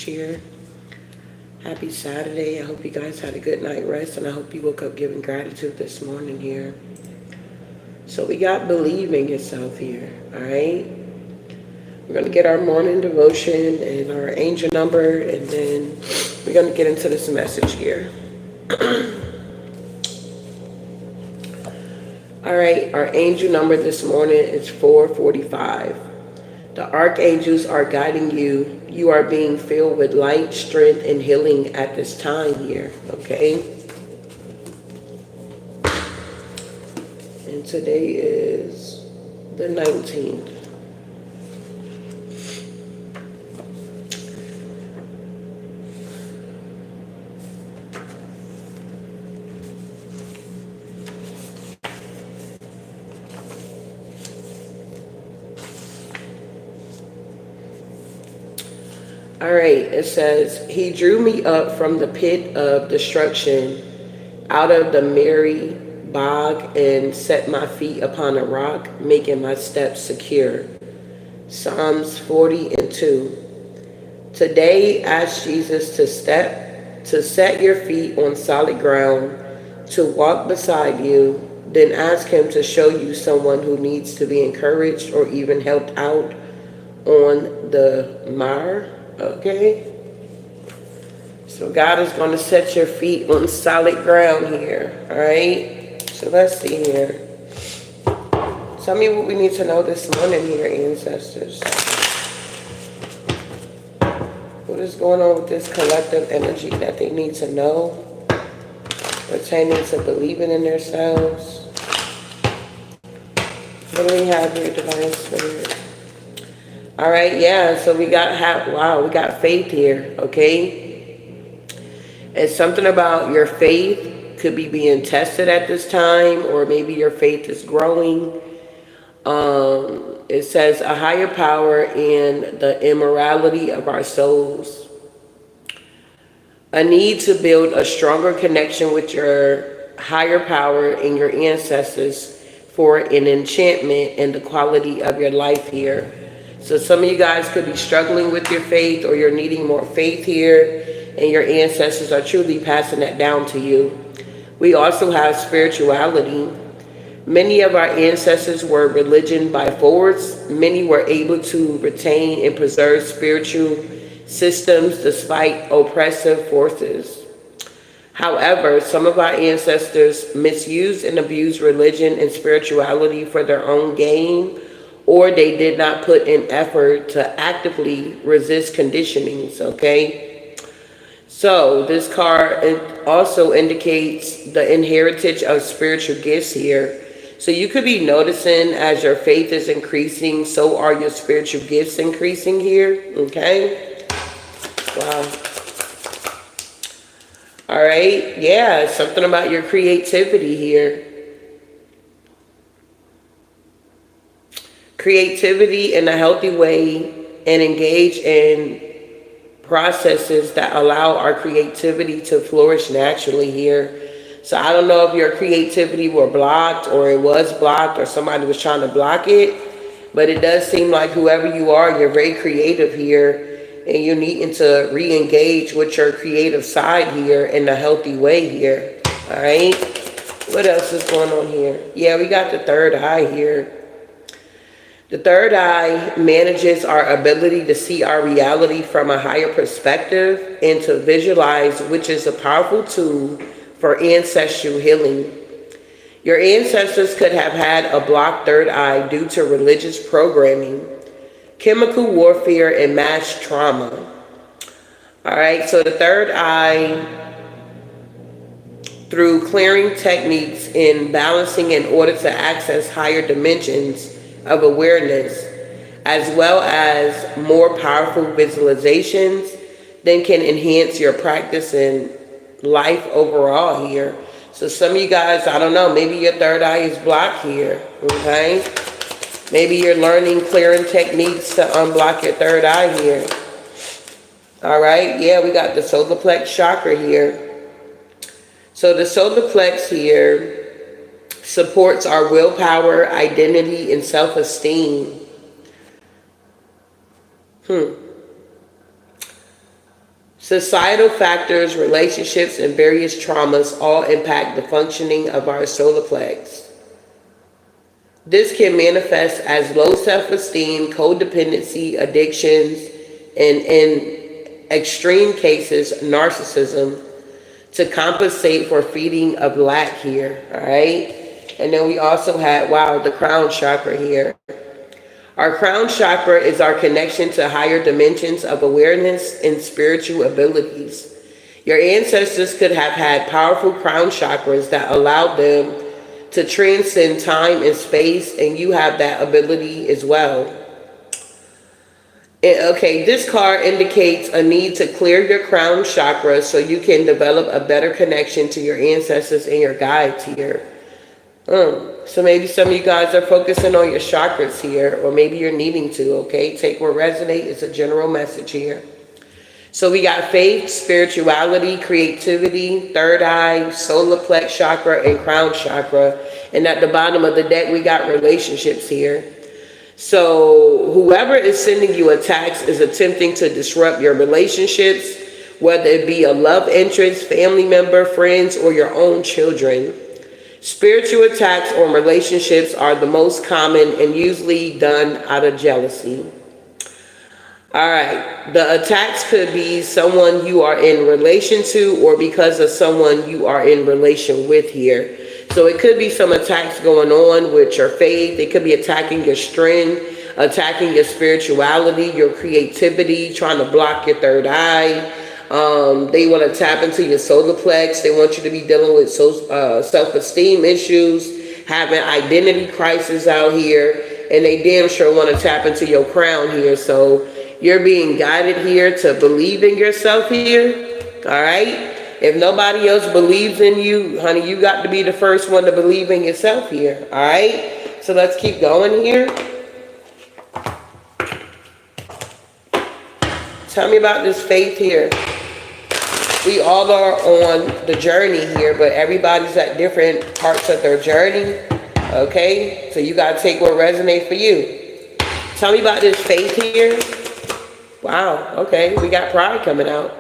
Here. Happy Saturday. I hope you guys had a good night rest, and I hope you woke up giving gratitude this morning here. So we got believe in yourself here, all right? We're going to get our morning devotion and our angel number, and then we're going to get into this message here. All right, our angel number this morning is 445. The archangels are guiding you. You are being filled with light, strength, and healing at this time here, okay? And today is the 19th. All right, it says, he drew me up from the pit of destruction, out of the merry bog, and set my feet upon a rock, making my steps secure. Psalms 40:2. Today, ask Jesus to set your feet on solid ground, to walk beside you. Then ask him to show you someone who needs to be encouraged or even helped out on the mire. Okay, so God is going to set your feet on solid ground here. All right, so let's see here. Tell me what we need to know this morning here, ancestors. What is going on with this collective energy that they need to know pertaining to believing in themselves? What do we have here, Divine Spirit? All right, yeah, so we got faith here, okay? It's something about your faith could be being tested at this time, or maybe your faith is growing. It says a higher power in the immorality of our souls. A need to build a stronger connection with your higher power and your ancestors for an enchantment in the quality of your life here. So some of you guys could be struggling with your faith, or you're needing more faith here, and your ancestors are truly passing that down to you. We also have spirituality. Many of our ancestors were religion by force. Many were able to retain and preserve spiritual systems despite oppressive forces. However, some of our ancestors misused and abused religion and spirituality for their own gain, or they did not put in effort to actively resist conditionings, okay? So this card also indicates the inheritance of spiritual gifts here. So you could be noticing as your faith is increasing, so are your spiritual gifts increasing here, okay? Wow. All right, yeah, something about your creativity here. Creativity in a healthy way, and engage in processes that allow our creativity to flourish naturally here. So I don't know if your creativity were blocked, or it was blocked, or somebody was trying to block it, but it does seem like whoever you are, you're very creative here, and you're needing to re-engage with your creative side here in a healthy way here. All right, what else is going on here? Yeah, we got the third eye here. The third eye manages our ability to see our reality from a higher perspective and to visualize, which is a powerful tool for ancestral healing. Your ancestors could have had a blocked third eye due to religious programming, chemical warfare, and mass trauma. All right, so the third eye, through clearing techniques and balancing in order to access higher dimensions of awareness, as well as more powerful visualizations, then can enhance your practice in life overall here. So some of you guys, I don't know, maybe your third eye is blocked here, okay? Maybe you're learning clearing techniques to unblock your third eye here. All right, yeah, we got the solar plex chakra here. So the solar plex here supports our willpower, identity, and self-esteem. Societal factors, relationships, and various traumas all impact the functioning of our solar plex. This can manifest as low self-esteem, codependency, addictions, and in extreme cases, narcissism, to compensate for feeding of lack here, all right? And then we also had, wow, the crown chakra here. Our crown chakra is our connection to higher dimensions of awareness and spiritual abilities. Your ancestors could have had powerful crown chakras that allowed them to transcend time and space, and you have that ability as well. Okay, this card indicates a need to clear your crown chakra so you can develop a better connection to your ancestors and your guides here. So maybe some of you guys are focusing on your chakras here, or maybe you're needing to, okay? Take what resonates. It's a general message here. So we got faith, spirituality, creativity, third eye, solar plex chakra, and crown chakra. And at the bottom of the deck, we got relationships here. So whoever is sending you attacks is attempting to disrupt your relationships, whether it be a love interest, family member, friends, or your own children. Spiritual attacks on relationships are the most common and usually done out of jealousy. All right, the attacks could be someone you are in relation to or because of someone you are in relation with here. So it could be some attacks going on with your faith. They could be attacking your strength, attacking your spirituality, your creativity, trying to block your third eye. They want to tap into your solar plex. They want you to be dealing with self-esteem issues, having identity crisis out here, and they damn sure want to tap into your crown here. So you're being guided here to believe in yourself here, all right? If nobody else believes in you, honey, you got to be the first one to believe in yourself here, all right? So let's keep going here. Tell me about this faith here. We all are on the journey here, but everybody's at different parts of their journey, okay? So you got to take what resonates for you. Tell me about this faith here. Wow, okay, we got pride coming out.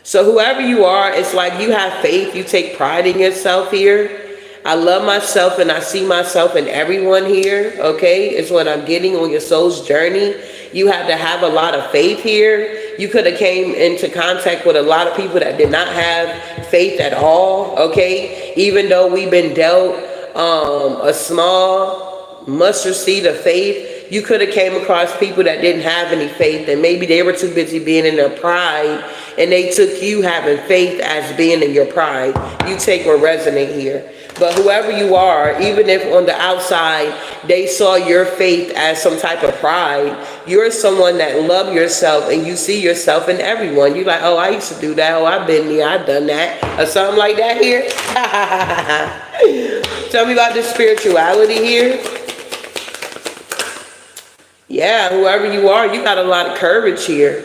So whoever you are, it's like you have faith, you take pride in yourself here. I love myself and I see myself in everyone here, okay? It's what I'm getting on your soul's journey. You have to have a lot of faith here. You could have came into contact with a lot of people that did not have faith at all, okay? Even though we've been dealt a small mustard seed of faith, you could have came across people that didn't have any faith, and maybe they were too busy being in their pride, and they took you having faith as being in your pride. You take what resonate here. But whoever you are, even if on the outside they saw your faith as some type of pride, you're someone that love yourself and you see yourself in everyone. You're like, oh, I used to do that. Oh, I've been there. I've done that. Or something like that here. Tell me about the spirituality here. Yeah, whoever you are, you got a lot of courage here.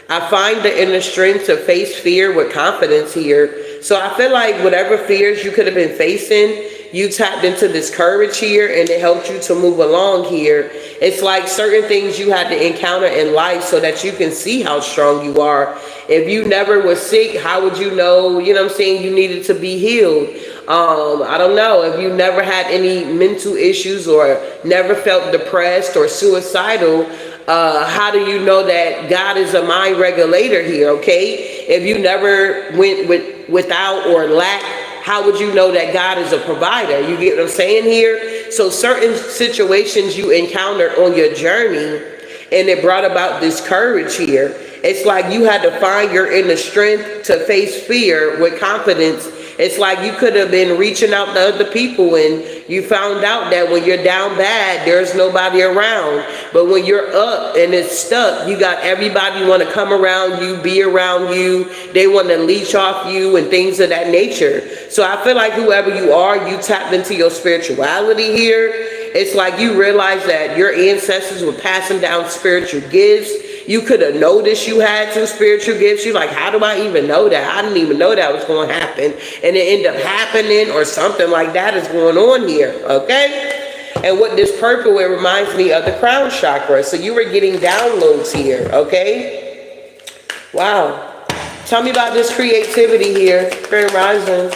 I find the inner strength to face fear with confidence here. So I feel like whatever fears you could have been facing, you tapped into this courage here and it helped you to move along here. It's like certain things you had to encounter in life so that you can see how strong you are. If you never was sick, how would you know, you know what I'm saying, you needed to be healed? I don't know, if you never had any mental issues or never felt depressed or suicidal, how do you know that God is a mind regulator here, okay? If you never went without or lack, how would you know that God is a provider? You get what I'm saying here? So certain situations you encountered on your journey, and it brought about this courage here. It's like you had to find your inner strength to face fear with confidence. It's like you could have been reaching out to other people and you found out that when you're down bad, there's nobody around. But when you're up and it's stuck, you got everybody want to come around you, be around you. They want to leech off you and things of that nature. So I feel like whoever you are, you tapped into your spirituality here. It's like you realize that your ancestors were passing down spiritual gifts. You could have noticed you had some spiritual gifts. You're like, how do I even know that? I didn't even know that was going to happen. And it ended up happening or something like that is going on here, okay? And with this purple, it reminds me of the crown chakra. So you were getting downloads here, okay? Wow. Tell me about this creativity here, Grand Rising.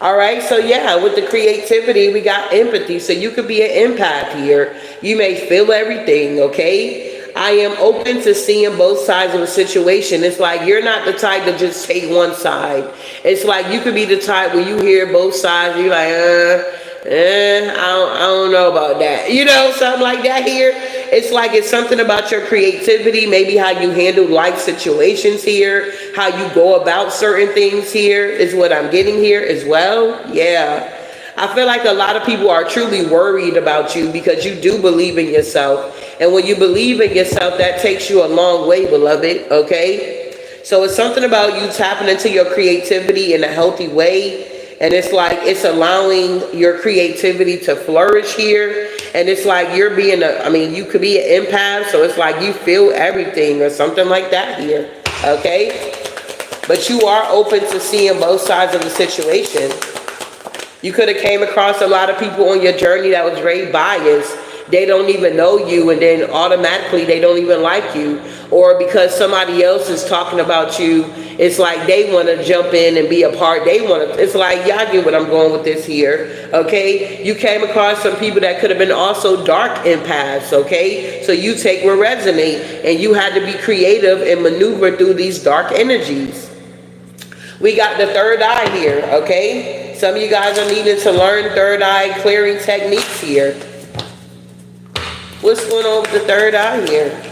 All right, so yeah, with the creativity, we got empathy. So you could be an empath here. You may feel everything, okay? I am open to seeing both sides of a situation. It's like you're not the type to just take one side. It's like you could be the type where you hear both sides, and you're like, I don't know about that. You know, something like that here. It's like it's something about your creativity, maybe how you handle life situations here, how you go about certain things here is what I'm getting here as well. Yeah. I feel like a lot of people are truly worried about you because you do believe in yourself. And when you believe in yourself, that takes you a long way, beloved, okay? So it's something about you tapping into your creativity in a healthy way. And it's like it's allowing your creativity to flourish here. And it's like you're being you could be an empath, so it's like you feel everything or something like that here, okay? But you are open to seeing both sides of the situation. You could have came across a lot of people on your journey that was very biased. They don't even know you, and then automatically they don't even like you. Or because somebody else is talking about you, it's like they want to jump in and be a part. It's like, y'all get what I'm going with this here, okay? You came across some people that could have been also dark empaths, okay? So you take what resonate, and you had to be creative and maneuver through these dark energies. We got the third eye here, okay? Some of you guys are needing to learn third eye clearing techniques here. What's going on with the third eye here?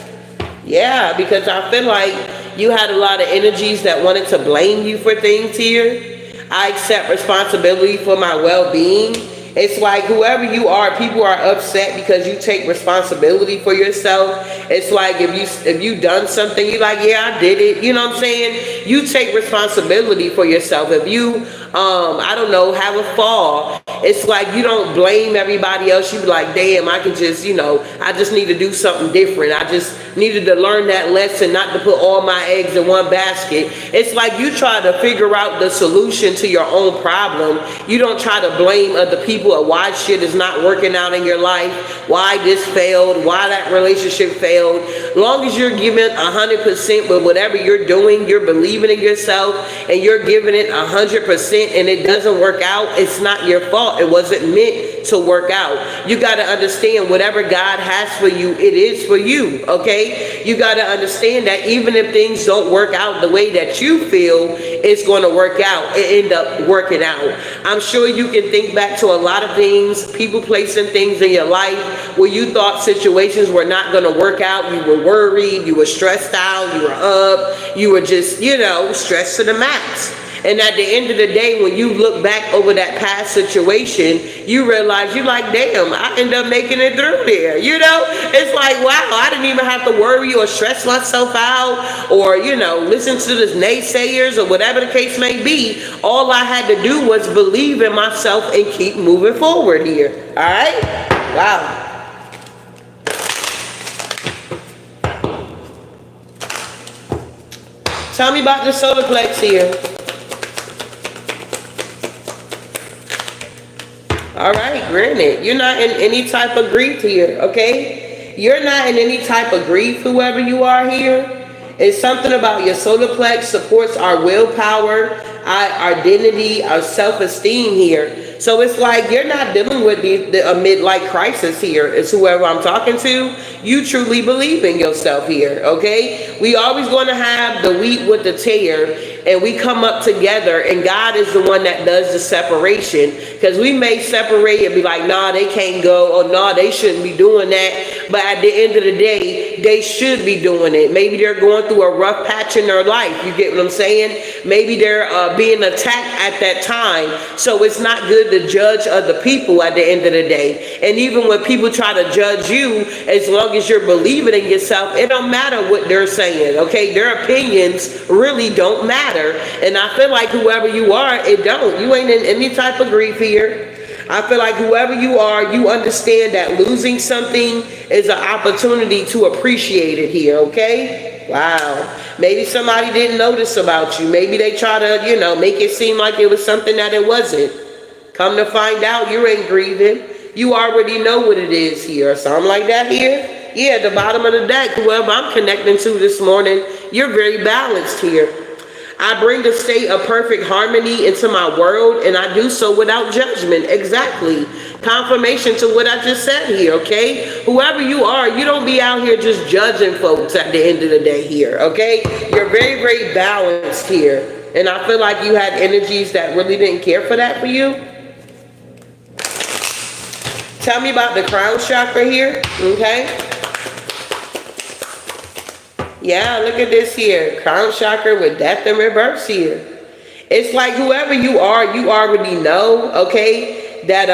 Yeah, because I feel like you had a lot of energies that wanted to blame you for things here. I accept responsibility for my well-being. It's like whoever you are, people are upset because you take responsibility for yourself. It's like if you done something, you're like, yeah, I did it. You know what I'm saying? You take responsibility for yourself. If you, I don't know, have a fall, it's like you don't blame everybody else. You be like, damn, I can just, I just need to do something different. I just needed to learn that lesson, not to put all my eggs in one basket. It's like you try to figure out the solution to your own problem. You don't try to blame other people or why shit is not working out in your life, why this failed, why that relationship failed. Long as you're giving 100% with whatever you're doing, you're believing in yourself and you're giving it 100% and it doesn't work out, it's not your fault. It wasn't meant to work out. You got to understand whatever God has for you, it is for you, okay? You got to understand that even if things don't work out the way that you feel it's going to work out, it end up working out. I'm sure you can think back to a lot of things, people placing things in your life where you thought situations were not going to work out. You were worried, you were stressed out, you were up, you were just, stressed to the max. And at the end of the day, when you look back over that past situation, you realize you're like, damn, I end up making it through there. It's like, wow, I didn't even have to worry or stress myself out or, listen to the naysayers or whatever the case may be. All I had to do was believe in myself and keep moving forward here. All right? Wow. Tell me about the solar plex here. All right, granted, you're not in any type of grief here, okay? You're not in any type of grief, whoever you are here. It's something about your solar plex supports our willpower, our identity, our self-esteem here. So it's like you're not dealing with a midlife crisis here. It's whoever I'm talking to. You truly believe in yourself here, okay? We always going to have the wheat with the tare, and we come up together, and God is the one that does the separation, because we may separate and be like, nah, they can't go, or nah, they shouldn't be doing that. But at the end of the day, they should be doing it. Maybe they're going through a rough patch in their life. You get what I'm saying? Maybe they're being attacked at that time. So it's not good to judge other people at the end of the day. And even when people try to judge you, as long as you're believing in yourself, it don't matter what they're saying, okay? Their opinions really don't matter. And I feel like whoever you are, it don't. You ain't in any type of grief here. I feel like whoever you are, you understand that losing something is an opportunity to appreciate it here, okay? Wow. Maybe somebody didn't notice about you. Maybe they try to, make it seem like it was something that it wasn't. Come to find out, you ain't grieving. You already know what it is here. Something like that here. Yeah, the bottom of the deck, whoever I'm connecting to this morning, you're very balanced here. I bring a state of perfect harmony into my world, and I do so without judgment. Exactly. Confirmation to what I just said here, okay? Whoever you are, you don't be out here just judging folks at the end of the day here, okay? You're very, very balanced here. And I feel like you had energies that really didn't care for that for you. Tell me about the crown chakra here, okay? Yeah, look at this here. Crown chakra with death in reverse here. It's like whoever you are, you already know, okay, that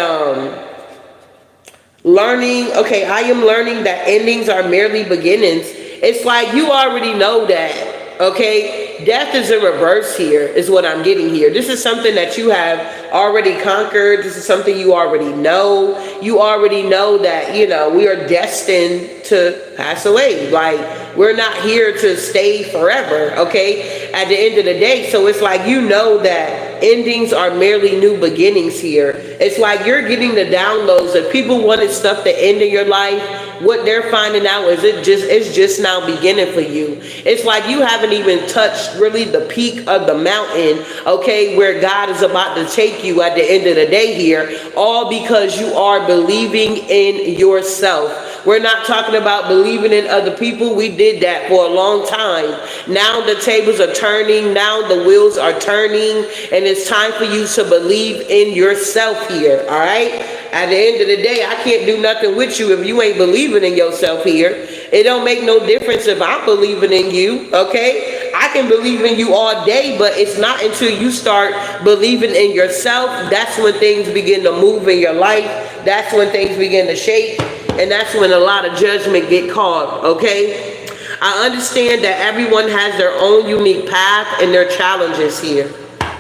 learning, okay, I am learning that endings are merely beginnings. It's like you already know that, okay? Death is in reverse here, is what I'm getting here. This is something that you have already conquered. This is something you already know. You already know that, you know, we are destined to pass away. Like, we're not here to stay forever, okay, at the end of the day. So it's like you know that endings are merely new beginnings here. It's like you're getting the downloads. If people wanted stuff to end in your life, what they're finding out is it's just now beginning for you. It's like you haven't even touched really the peak of the mountain, okay, where God is about to take you at the end of the day here, all because you are believing in yourself. We're not talking about believing in other people. We did that for a long time. Now the tables are turning. Now the wheels are turning. And it's time for you to believe in yourself here. All right? At the end of the day, I can't do nothing with you if you ain't believing in yourself here. It don't make no difference if I'm believing in you. Okay? I can believe in you all day, but it's not until you start believing in yourself. That's when things begin to move in your life. That's when things begin to shake. And that's when a lot of judgment get called, okay? I understand that everyone has their own unique path and their challenges here.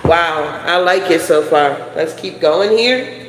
Wow, I like it so far. Let's keep going here.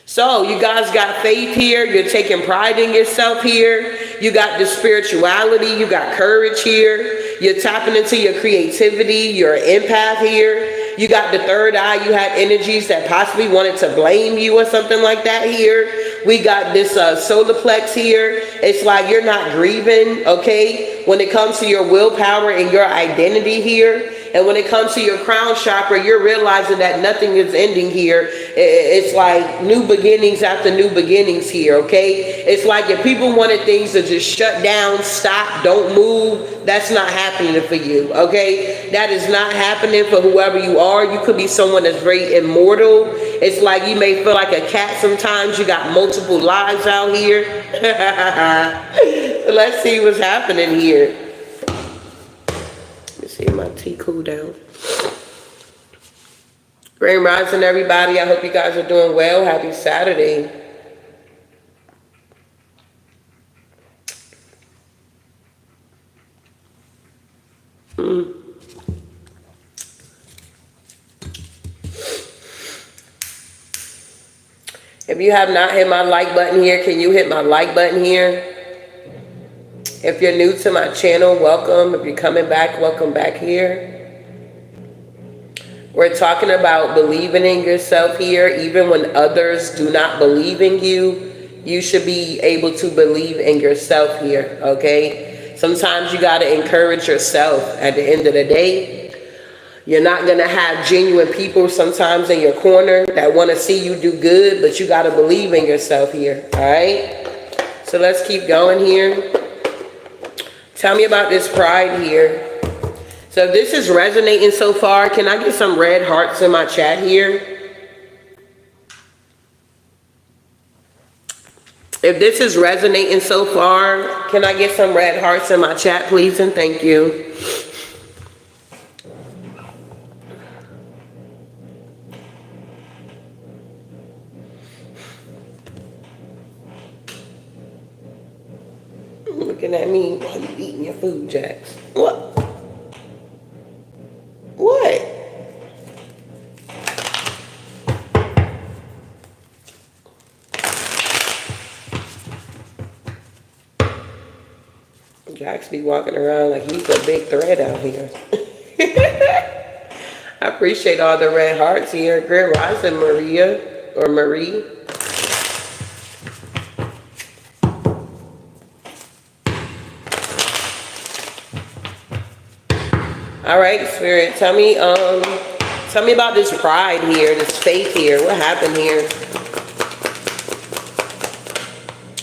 So you guys got faith here. You're taking pride in yourself here. You got the spirituality. You got courage here. You're tapping into your creativity. You're an empath here. You got the third eye. You had energies that possibly wanted to blame you or something like that here. We got this solar plex here. It's like you're not grieving, okay, when it comes to your willpower and your identity here. And when it comes to your crown chakra, you're realizing that nothing is ending here. It's like new beginnings after new beginnings here, okay? It's like if people wanted things to just shut down, stop, don't move, that's not happening for you, okay? That is not happening for whoever you are. You could be someone that's very immortal. It's like you may feel like a cat sometimes. You got multiple lives out here. Let's see what's happening here. See my tea cool down. Grand rising, everybody. I hope you guys are doing well. Happy Saturday. If you have not hit my like button here, can you hit my like button here? If you're new to my channel, welcome. If you're coming back, welcome back here. We're talking about believing in yourself here. Even when others do not believe in you, you should be able to believe in yourself here, okay? Sometimes you got to encourage yourself at the end of the day. You're not going to have genuine people sometimes in your corner that want to see you do good, but you got to believe in yourself here, all right? So let's keep going here. Tell me about this pride here. So if this is resonating so far, can I get some red hearts in my chat here? If this is resonating so far, can I get some red hearts in my chat, please, and thank you. Looking at me while you eating your food, Jax. What? What? Jax be walking around like he's a big threat out here. I appreciate all the red hearts here. Grand rising, Maria or Marie. All right, Spirit, tell me about this pride here, this faith here. What happened here?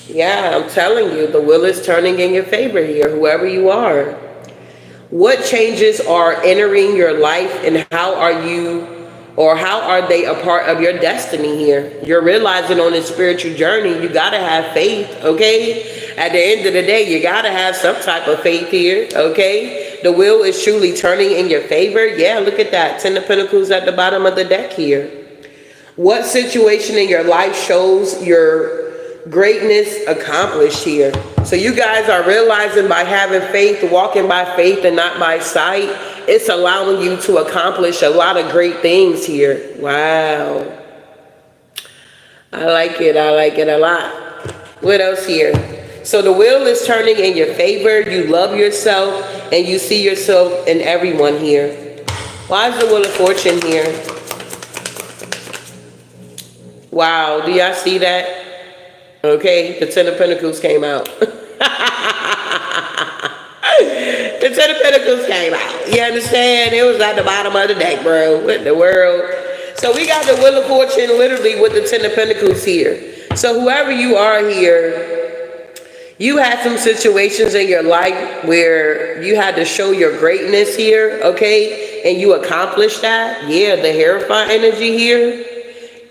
Yeah, I'm telling you, the wheel is turning in your favor here, whoever you are. What changes are entering your life, and how are they a part of your destiny here? You're realizing on this spiritual journey, you got to have faith, okay? At the end of the day, you got to have some type of faith here, okay? The wheel is truly turning in your favor. Yeah, look at that. 10 of Pentacles at the bottom of the deck here. What situation in your life shows your greatness accomplished here? So you guys are realizing by having faith, walking by faith and not by sight, it's allowing you to accomplish a lot of great things here. Wow. I like it. I like it a lot. What else here? So the wheel is turning in your favor. You love yourself and you see yourself in everyone here. Why is the Wheel of Fortune here? Wow, do y'all see that? Okay, the 10 of Pentacles came out. The 10 of Pentacles came out. You understand? It was at the bottom of the deck, bro. What in the world? So we got the Wheel of Fortune literally with the 10 of Pentacles here. So whoever you are here, you had some situations in your life where you had to show your greatness here, okay? And you accomplished that. Yeah, the Hierophant energy here.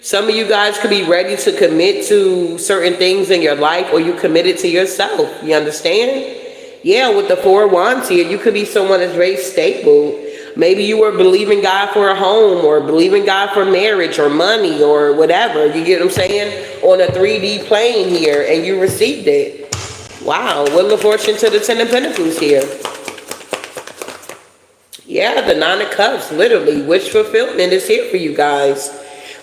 Some of you guys could be ready to commit to certain things in your life, or you committed to yourself. You understand? Yeah, with the 4 of Wands here, you could be someone that's very stable. Maybe you were believing God for a home, or believing God for marriage or money or whatever. You get what I'm saying? On a 3D plane here, and you received it. Wow, Wheel of Fortune to the 10 of Pentacles here. Yeah, the 9 of Cups, literally. Wish fulfillment is here for you guys.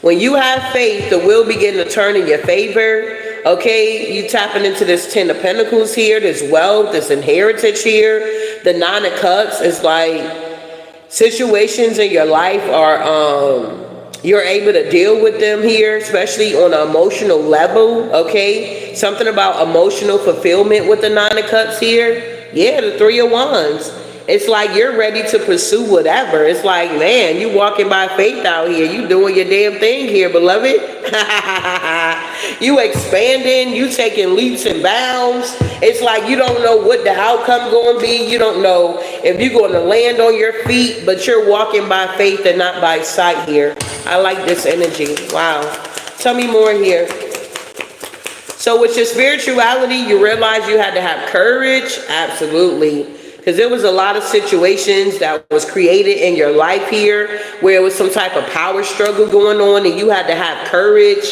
When you have faith, the wheel begin to turn in your favor. Okay, you tapping into this 10 of Pentacles here, this wealth, this inheritance here. The 9 of Cups is like situations in your life are, you're able to deal with them here, especially on an emotional level, okay? Something about emotional fulfillment with the 9 of Cups here. Yeah, the 3 of Wands. It's like you're ready to pursue whatever. It's like, man, you walking by faith out here. You doing your damn thing here, beloved. You expanding. You taking leaps and bounds. It's like you don't know what the outcome going to be. You don't know if you're going to land on your feet, but you're walking by faith and not by sight here. I like this energy. Wow. Tell me more here. So with your spirituality, you realize you had to have courage. Absolutely. Because there was a lot of situations that was created in your life here where it was some type of power struggle going on, and you had to have courage.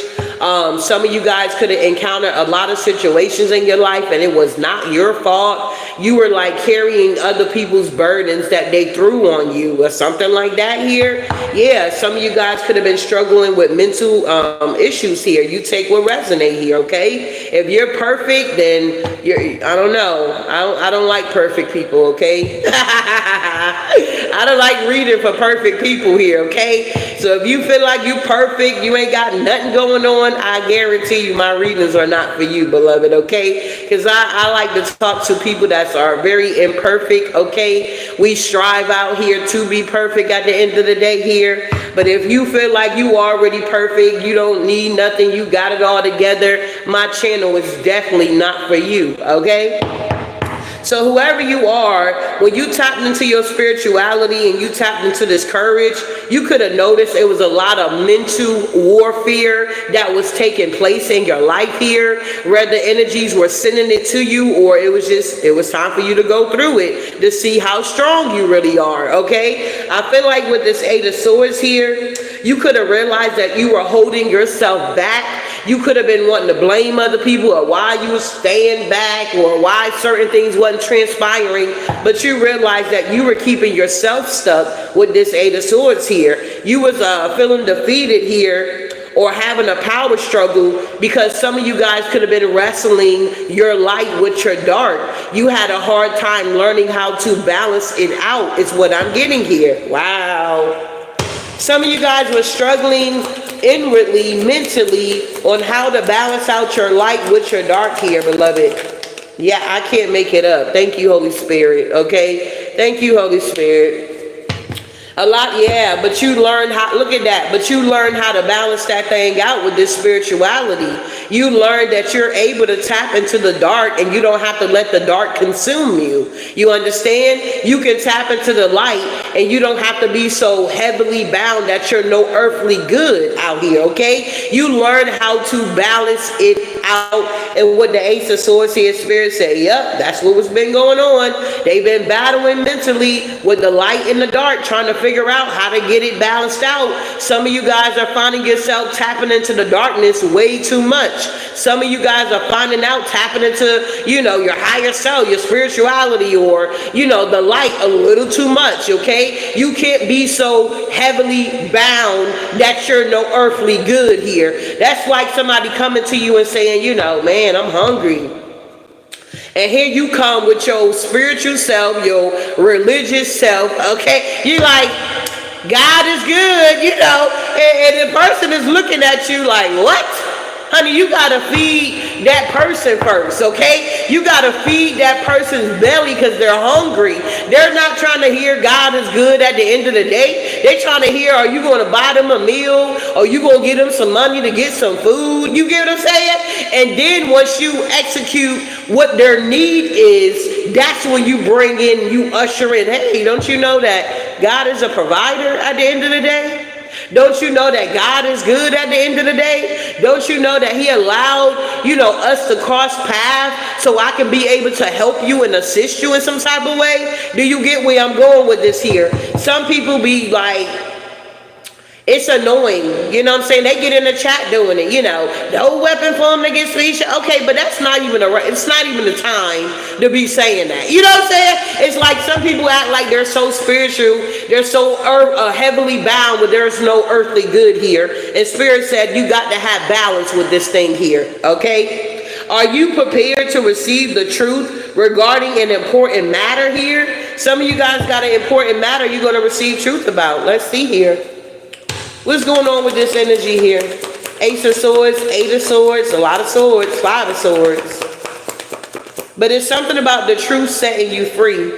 Some of you guys could have encountered a lot of situations in your life and it was not your fault. You were like carrying other people's burdens that they threw on you or something like that here. Yeah, some of you guys could have been struggling with mental issues here. You take what resonate here, okay? If you're perfect, then I don't know. I don't like perfect people, okay? I don't like reading for perfect people here, okay? So if you feel like you perfect, you ain't got nothing going on, I guarantee you my readings are not for you, beloved, okay? Because I like to talk to people that are very imperfect, okay? We strive out here to be perfect at the end of the day here. But if you feel like you already perfect, you don't need nothing, you got it all together, my channel is definitely not for you, okay? So whoever you are, when you tapped into your spirituality and you tapped into this courage, you could have noticed it was a lot of mental warfare that was taking place in your life here, where the energies were sending it to you, or it was time for you to go through it to see how strong you really are, okay? I feel like with this 8 of Swords here, you could have realized that you were holding yourself back. You could have been wanting to blame other people or why you were staying back or why certain things wasn't transpiring, but you realized that you were keeping yourself stuck with this 8 of Swords here. You was feeling defeated here or having a power struggle because some of you guys could have been wrestling your light with your dark. You had a hard time learning how to balance it out is what I'm getting here. Wow. Some of you guys were struggling inwardly, mentally, on how to balance out your light with your dark here, beloved. Yeah, I can't make it up. Thank you, Holy Spirit, okay? Thank you, Holy Spirit. A lot, yeah, but you learn how, look at that, but you learn how to balance that thing out with this spirituality. You learn that you're able to tap into the dark and you don't have to let the dark consume you. You understand? You can tap into the light and you don't have to be so heavily bound that you're no earthly good out here, okay? You learn how to balance it out. And what the Ace of Swords here, Spirit said, yep, that's what was been going on. They've been battling mentally with the light and the dark, trying to figure out how to get it balanced out. Some of you guys are finding yourself tapping into the darkness way too much. Some of you guys are finding out tapping into, you know, your higher self, your spirituality, or, you know, the light a little too much, okay? You can't be so heavily bound that you're no earthly good here. That's like somebody coming to you and saying, you know, man, I'm hungry. And here you come with your spiritual self, your religious self, okay? You're like, God is good, you know, and the person is looking at you like, what? Honey, you gotta feed that person first, okay? You gotta feed that person's belly because they're hungry. They're not trying to hear God is good at the end of the day. They're trying to hear, are you going to buy them a meal? Or you going to give them some money to get some food? You get what I'm saying? And then once you execute what their need is, that's when you bring in, you usher in, hey, don't you know that God is a provider at the end of the day? Don't you know that God is good at the end of the day? Don't you know that he allowed, you know, us to cross paths so I can be able to help you and assist you in some type of way? Do you get where I'm going with this here? Some people be like, it's annoying, you know what I'm saying? They get in the chat doing it, you know, no weapon formed against me. Okay, but that's not even it's not even the time to be saying that. You know what I'm saying? It's like some people act like they're so spiritual, they're so heavily bound, but there's no earthly good here. And Spirit said you got to have balance with this thing here, okay? Are you prepared to receive the truth regarding an important matter here? Some of you guys got an important matter you're going to receive truth about. Let's see here. What's going on with this energy here? Ace of Swords, Eight of Swords, a lot of swords, Five of Swords. But it's something about the truth setting you free,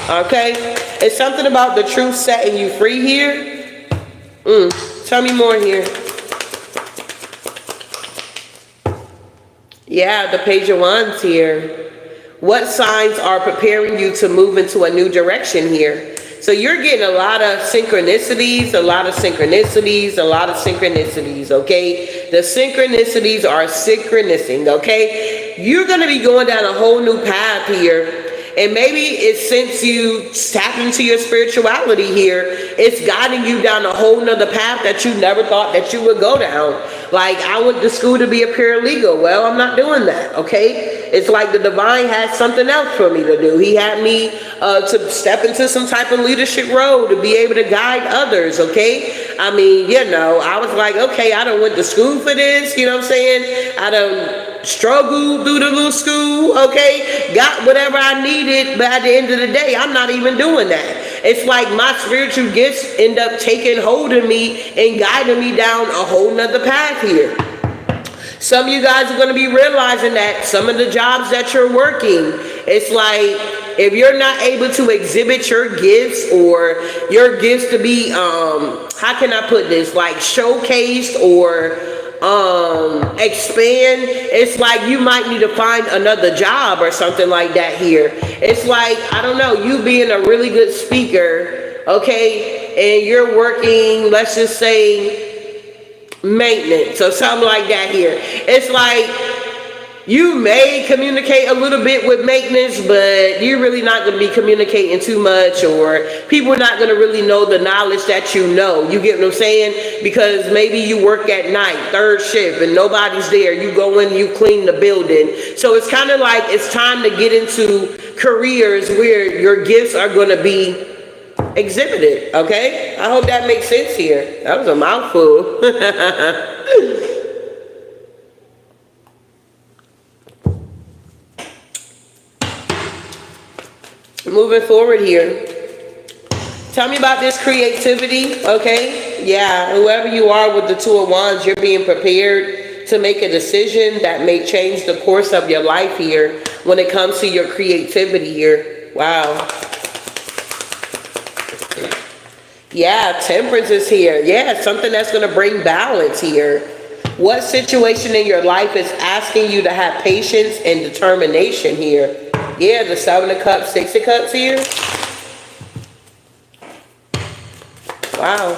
okay? It's something about the truth setting you free here. Tell me more here. Yeah, the Page of Wands here. What signs are preparing you to move into a new direction here? So you're getting a lot of synchronicities, a lot of synchronicities, a lot of synchronicities, okay? The synchronicities are synchronicing, okay? You're going to be going down a whole new path here. And maybe it's since you tap into your spirituality here, it's guiding you down a whole nother path that you never thought that you would go down. Like, I went to school to be a paralegal. Well, I'm not doing that, okay? It's like the divine had something else for me to do. He had me to step into some type of leadership role to be able to guide others, okay? I mean, you know, I was like, okay, I done went to school for this, you know what I'm saying? I done struggled through the little school, okay? Got whatever I needed, but at the end of the day, I'm not even doing that. It's like my spiritual gifts end up taking hold of me and guiding me down a whole nother path here. Some of you guys are going to be realizing that some of the jobs that you're working, it's like if you're not able to exhibit your gifts or your gifts to be, how can I put this, like showcased or expand, it's like you might need to find another job or something like that here. It's like, I don't know, you being a really good speaker, okay, and you're working, let's just say, maintenance or something like that here. It's like you may communicate a little bit with maintenance, but you're really not going to be communicating too much, or people are not going to really know the knowledge that you know. You get what I'm saying? Because maybe you work at night, third shift, and nobody's there. You go in, you clean the building. So it's kind of like it's time to get into careers where your gifts are going to be exhibited, okay? I hope that makes sense here. That was a mouthful. Moving forward here. Tell me about this creativity, okay? Yeah, whoever you are with the Two of Wands, you're being prepared to make a decision that may change the course of your life here when it comes to your creativity here. Wow. Yeah, temperance is here. Yeah, something that's going to bring balance here. What situation in your life is asking you to have patience and determination here? Yeah, the Seven of Cups, Six of Cups here. Wow.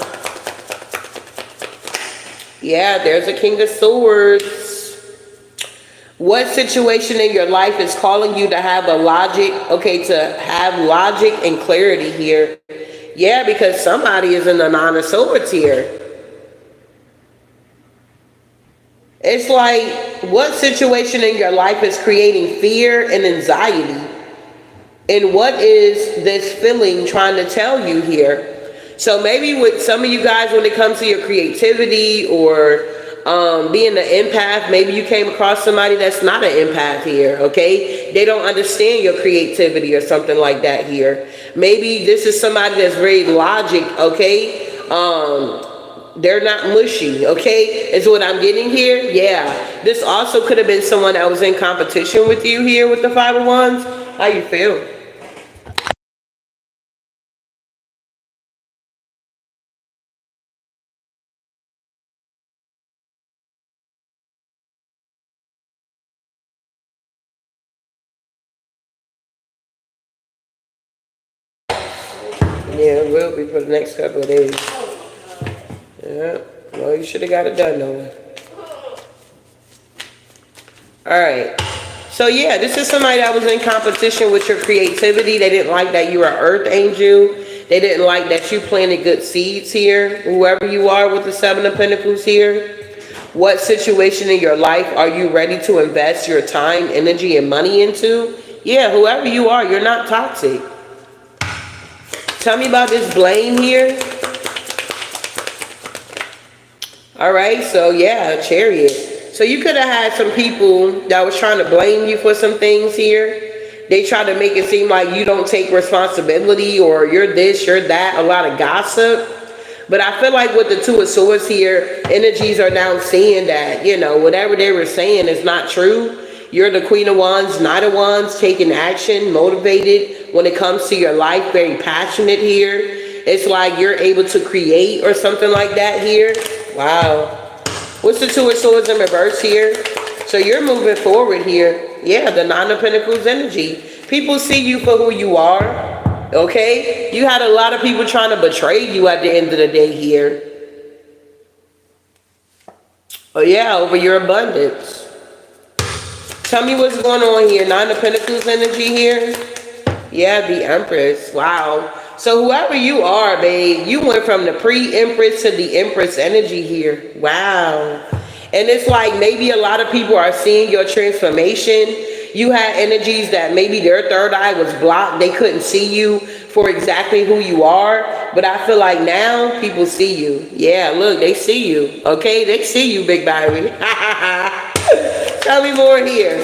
Yeah, there's a King of Swords. What situation in your life is calling you to have a logic, okay, to have logic and clarity here? Yeah, because somebody is in the Nine of Swords here. It's like, what situation in your life is creating fear and anxiety? And what is this feeling trying to tell you here? So maybe with some of you guys, when it comes to your creativity or being an empath, maybe you came across somebody that's not an empath here, okay? They don't understand your creativity or something like that here. Maybe this is somebody that's very logic, okay? They're not mushy, okay? Is what I'm getting here. Yeah, this also could have been someone that was in competition with you here with the Five of Wands. How you feel? Yeah, it will be for the next couple of days. Yeah, well, you should have got it done though. Alright, so yeah, this is somebody that was in competition with your creativity. They didn't like that you were an earth angel. They didn't like that you planted good seeds here. Whoever you are with the Seven of Pentacles here. What situation in your life are you ready to invest your time, energy, and money into? Yeah, whoever you are, you're not toxic. Tell me about this blame here. Alright, so yeah, Chariot. So you could have had some people that was trying to blame you for some things here. They try to make it seem like you don't take responsibility or you're this, you're that, a lot of gossip. But I feel like with the Two of Swords here, energies are now seeing that, you know, whatever they were saying is not true. You're the Queen of Wands, Knight of Wands, taking action, motivated when it comes to your life, very passionate here. It's like you're able to create or something like that here. Wow. What's the Two of Swords in reverse here? So you're moving forward here. Yeah, the Nine of Pentacles energy. People see you for who you are. Okay? You had a lot of people trying to betray you at the end of the day here. Oh yeah, over your abundance. Tell me what's going on here. Nine of Pentacles energy here. Yeah, the Empress. Wow. So whoever you are, babe, you went from the pre-Empress to the Empress energy here. Wow. And it's like maybe a lot of people are seeing your transformation. You had energies that maybe their third eye was blocked. They couldn't see you for exactly who you are. But I feel like now people see you. Yeah, look, they see you. Okay, they see you, big baby. Tell me more here.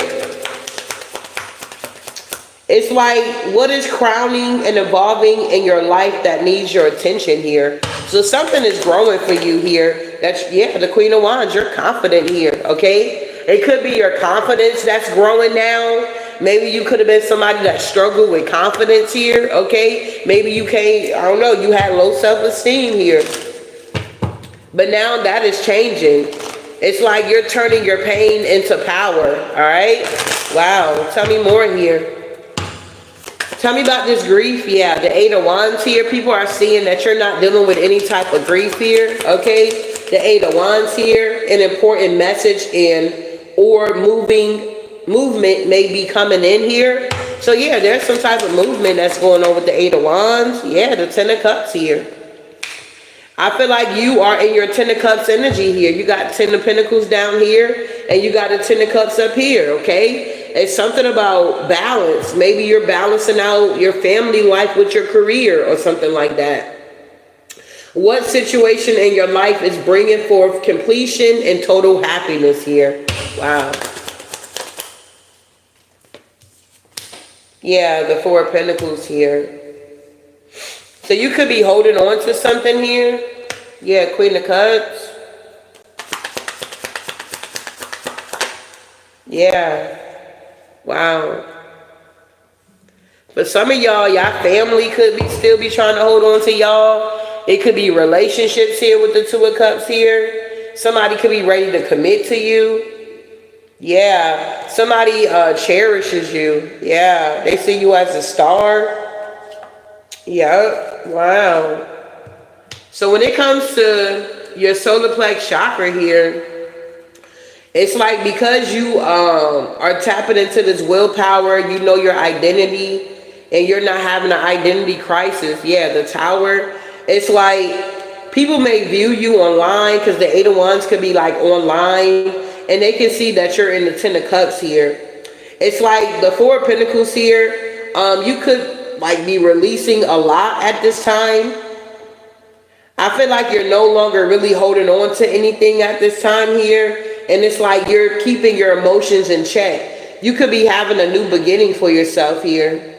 It's like, what is crowning and evolving in your life that needs your attention here? So something is growing for you here. That's, yeah, the Queen of Wands, you're confident here, okay? It could be your confidence that's growing now. Maybe you could have been somebody that struggled with confidence here, okay? Maybe you can't, I don't know, you had low self-esteem here. But now that is changing. It's like you're turning your pain into power, all right? Wow, tell me more here. Tell me about this grief. Yeah, the Eight of Wands here. People are seeing that you're not dealing with any type of grief here, okay? The Eight of Wands here, an important message or movement may be coming in here. So yeah, there's some type of movement that's going on with the Eight of Wands. Yeah, the Ten of Cups here. I feel like you are in your Ten of Cups energy here. You got Ten of Pentacles down here, and you got a Ten of Cups up here, okay? It's something about balance. Maybe you're balancing out your family life with your career or something like that. What situation in your life is bringing forth completion and total happiness here? Wow. Yeah, the Four of Pentacles here. So you could be holding on to something here. Yeah, Queen of Cups. Yeah. Wow. For some of y'all, y'all family could still be trying to hold on to y'all. It could be relationships here with the Two of Cups here. Somebody could be ready to commit to you. Yeah, somebody cherishes you. Yeah, they see you as a star. Yep, wow. So when it comes to your solar plex chakra here, it's like because you are tapping into this willpower, you know your identity, and you're not having an identity crisis. Yeah, the Tower, it's like people may view you online because the Eight of Wands could be like online, and they can see that you're in the Ten of Cups here. It's like the Four of Pentacles here. You could like be releasing a lot at this time. I feel like you're no longer really holding on to anything at this time here. And it's like you're keeping your emotions in check. You could be having a new beginning for yourself here.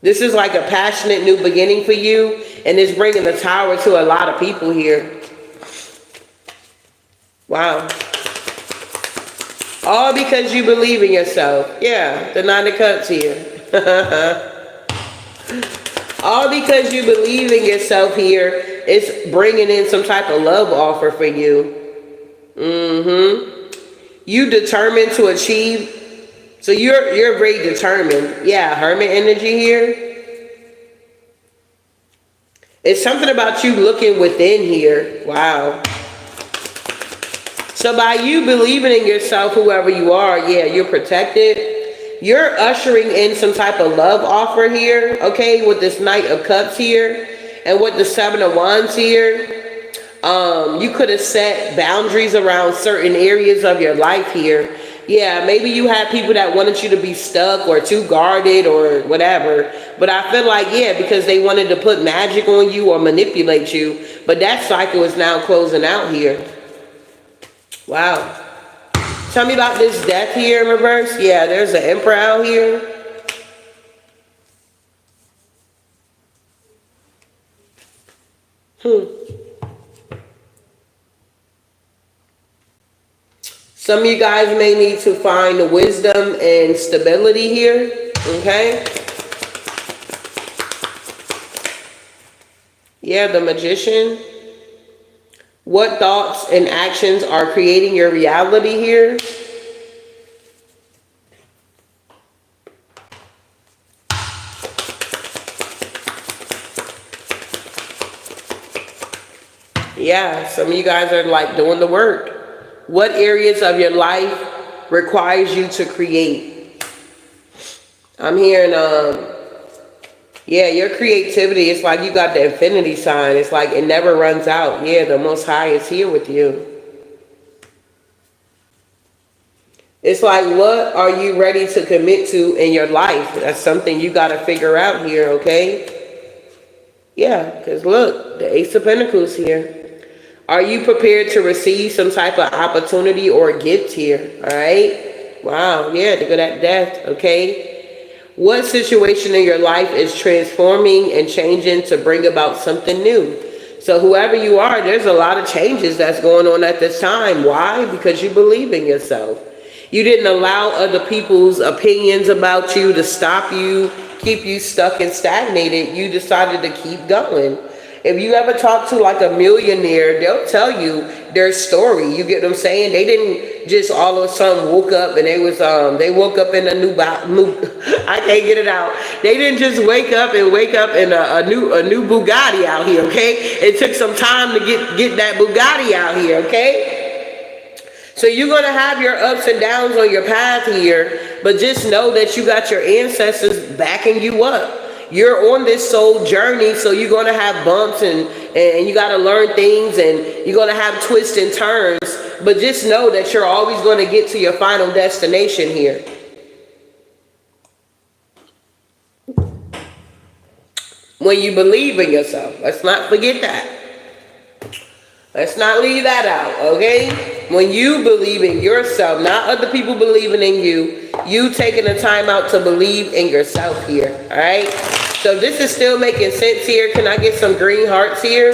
This is like a passionate new beginning for you. And it's bringing the Tower to a lot of people here. Wow. All because you believe in yourself. Yeah, the Nine of Cups here. All because you believe in yourself here. It's bringing in some type of love offer for you. You determined to achieve. So you're very determined. Yeah, Hermit energy here. It's something about you looking within here. Wow. So by you believing in yourself, whoever you are, yeah, you're protected. You're ushering in some type of love offer here, okay, with this Knight of Cups here, and with the Seven of Wands here. You could have set boundaries around certain areas of your life here. Yeah, maybe you had people that wanted you to be stuck or too guarded or whatever. But I feel like, yeah, because they wanted to put magic on you or manipulate you. But that cycle is now closing out here. Wow. Tell me about this Death here in reverse. Yeah, there's an Emperor out here. Some of you guys may need to find wisdom and stability here. Okay. Yeah, the Magician. What thoughts and actions are creating your reality here? Yeah, some of you guys are like doing the work. What areas of your life requires you to create? I'm hearing, yeah, your creativity, it's like you got the infinity sign. It's like it never runs out. Yeah, the Most High is here with you. It's like, what are you ready to commit to in your life? That's something you got to figure out here, okay? Yeah, because look, the Ace of Pentacles here. Are you prepared to receive some type of opportunity or gift here? All right. Wow. Yeah, to go that Death. Okay. What situation in your life is transforming and changing to bring about something new? So whoever you are, there's a lot of changes that's going on at this time. Why? Because you believe in yourself. You didn't allow other people's opinions about you to stop you, keep you stuck and stagnated. You decided to keep going. If you ever talk to like a millionaire, they'll tell you their story. You get what I'm saying? They didn't just all of a sudden woke up and they woke up in a new I can't get it out. They didn't just wake up in a new Bugatti out here, okay? It took some time to get that Bugatti out here, okay? So you're going to have your ups and downs on your path here, but just know that you got your ancestors backing you up. You're on this soul journey, so you're going to have bumps and you got to learn things and you're going to have twists and turns. But just know that you're always going to get to your final destination here. When you believe in yourself. Let's not forget that. Let's not leave that out, okay? When you believe in yourself, not other people believing in you, you taking the time out to believe in yourself here, all right? So this is still making sense here. Can I get some green hearts here?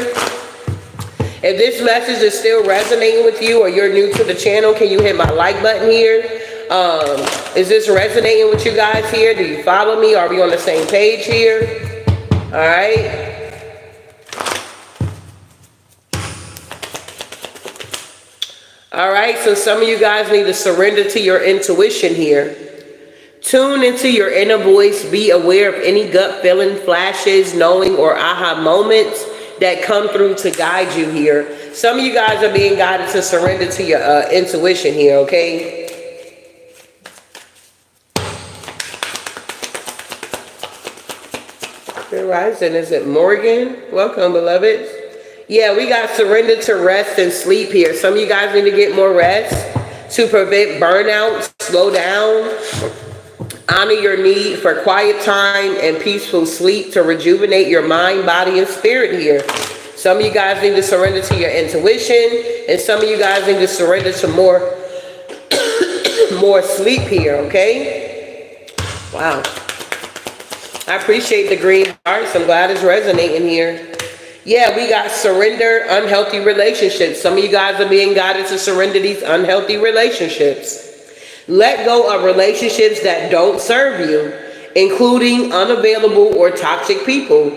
If this message is still resonating with you or you're new to the channel, can you hit my like button here? Is this resonating with you guys here? Do you follow me? Are we on the same page here? All right. All right, so some of you guys need to surrender to your intuition here. Tune into your inner voice. Be aware of any gut feeling, flashes, knowing, or aha moments that come through to guide you here. Some of you guys are being guided to surrender to your intuition here, okay? Good rising. Is it Morgan? Welcome, beloveds. Yeah, we got surrender to rest and sleep here. Some of you guys need to get more rest to prevent burnout, slow down. Honor your need for quiet time and peaceful sleep to rejuvenate your mind, body, and spirit here. Some of you guys need to surrender to your intuition, and some of you guys need to surrender to more, more sleep here, okay? Wow. I appreciate the green hearts. I'm glad it's resonating here. Yeah, we got surrender unhealthy relationships. Some of you guys are being guided to surrender these unhealthy relationships. Let go of relationships that don't serve you, including unavailable or toxic people.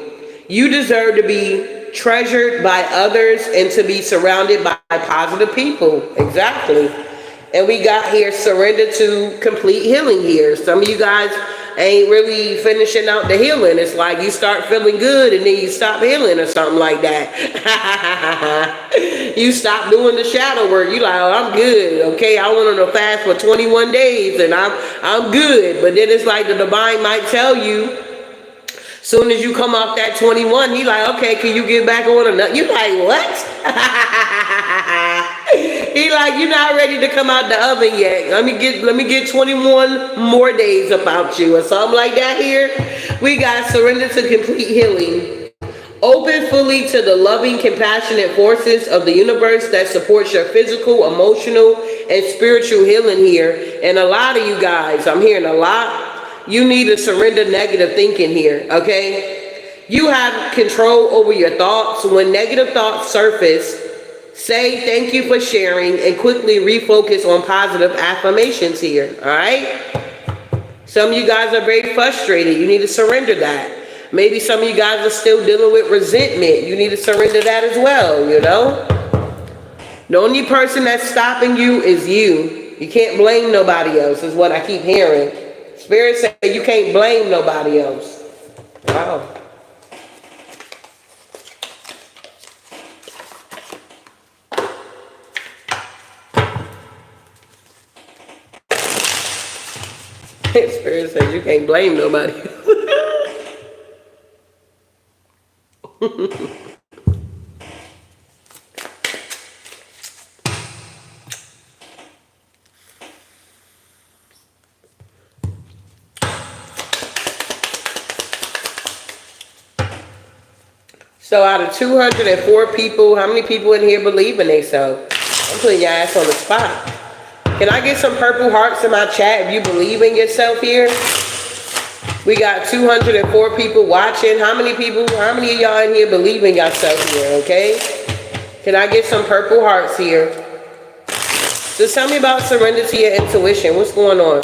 You deserve to be treasured by others and to be surrounded by positive people. Exactly. And we got here surrender to complete healing here. Some of you guys ain't really finishing out the healing. It's like you start feeling good and then you stop healing or something like that. You stop doing the shadow work. You like, oh, I'm good. Okay, I went on a fast for 21 days and I'm good. But then it's like the divine might tell you, soon as you come off that 21, he like, okay, can you get back on another? You like, what? He like, you're not ready to come out the oven yet. Let me get 21 more days about you or something like that here. We got surrender to complete healing. Open fully to the loving, compassionate forces of the universe that supports your physical, emotional, and spiritual healing here. And a lot of you guys, I'm hearing a lot, you need to surrender negative thinking here, okay? You have control over your thoughts. When negative thoughts surface, say thank you for sharing and quickly refocus on positive affirmations here, all right? Some of you guys are very frustrated. You need to surrender that. Maybe some of you guys are still dealing with resentment. You need to surrender that as well, you know? The only person that's stopping you is you. You can't blame nobody else, is what I keep hearing. Spirit said you can't blame nobody else. Wow. Spirit says you can't blame nobody. So out of 204 people, how many people in here believe in themselves? I'm putting your ass on the spot. Can I get some purple hearts in my chat if you believe in yourself here? We got 204 people watching. How many of y'all in here believe in yourself here, okay? Can I get some purple hearts here? So tell me about surrender to your intuition. What's going on?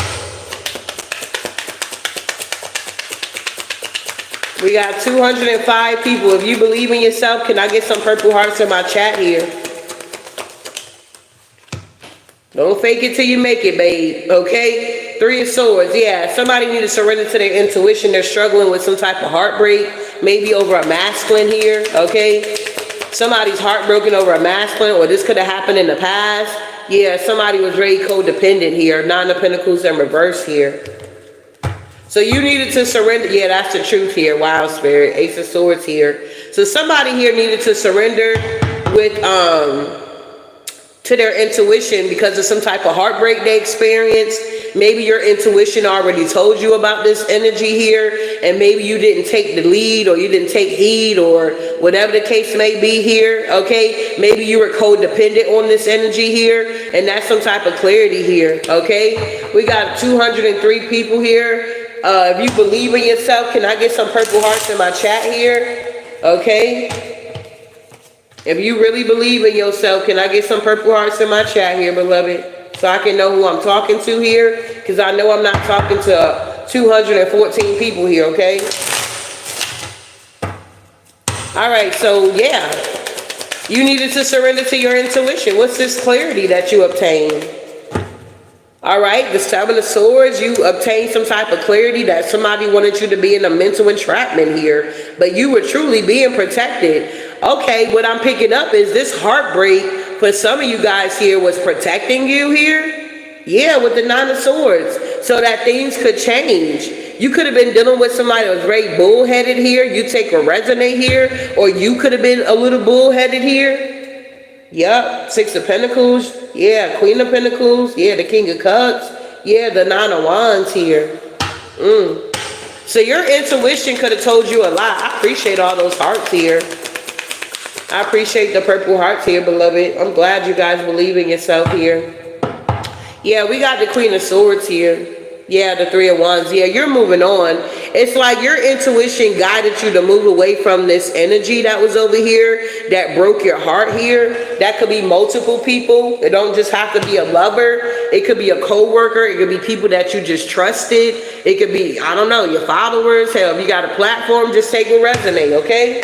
We got 205 people. If you believe in yourself, can I get some purple hearts in my chat here? Don't fake it till you make it, babe, okay? 3 of Swords, yeah. Somebody need to surrender to their intuition. They're struggling with some type of heartbreak, maybe over a masculine here, okay? Somebody's heartbroken over a masculine, or this could have happened in the past. Yeah, somebody was very codependent here. 9 of Pentacles in reverse here. So you needed to surrender. Yeah, that's the truth here. Wow, Spirit. Ace of Swords here. So somebody here needed to surrender with to their intuition because of some type of heartbreak they experienced. Maybe your intuition already told you about this energy here, and maybe you didn't take the lead, or you didn't take heed, or whatever the case may be here, okay? Maybe you were codependent on this energy here, and that's some type of clarity here, okay? We got 203 people here. If you believe in yourself, can I get some purple hearts in my chat here? Okay. If you really believe in yourself, can I get some purple hearts in my chat here, beloved? So I can know who I'm talking to here. Because I know I'm not talking to 214 people here, okay? All right, so yeah. You needed to surrender to your intuition. What's this clarity that you obtained? All right, the Seven of Swords, you obtained some type of clarity that somebody wanted you to be in a mental entrapment here, but you were truly being protected. Okay, what I'm picking up is this heartbreak for some of you guys here was protecting you here. Yeah, with the Nine of Swords, so that things could change. You could have been dealing with somebody that was very bullheaded here. You take a resonate here, or you could have been a little bullheaded here. Yep, Six of Pentacles. Yeah, Queen of Pentacles. Yeah, the King of Cups. Yeah, the Nine of Wands here. So your intuition could have told you a lot. I appreciate all those hearts here. I appreciate the purple hearts here, beloved. I'm glad you guys believe in yourself here. Yeah, we got the Queen of Swords here. Yeah, the Three of Wands. Yeah, you're moving on. It's like your intuition guided you to move away from this energy that was over here that broke your heart here. That could be multiple people. It don't just have to be a lover. It could be a co-worker. It could be people that you just trusted. It could be, I don't know, your followers. Hell, if you got a platform, just take what resonate, okay?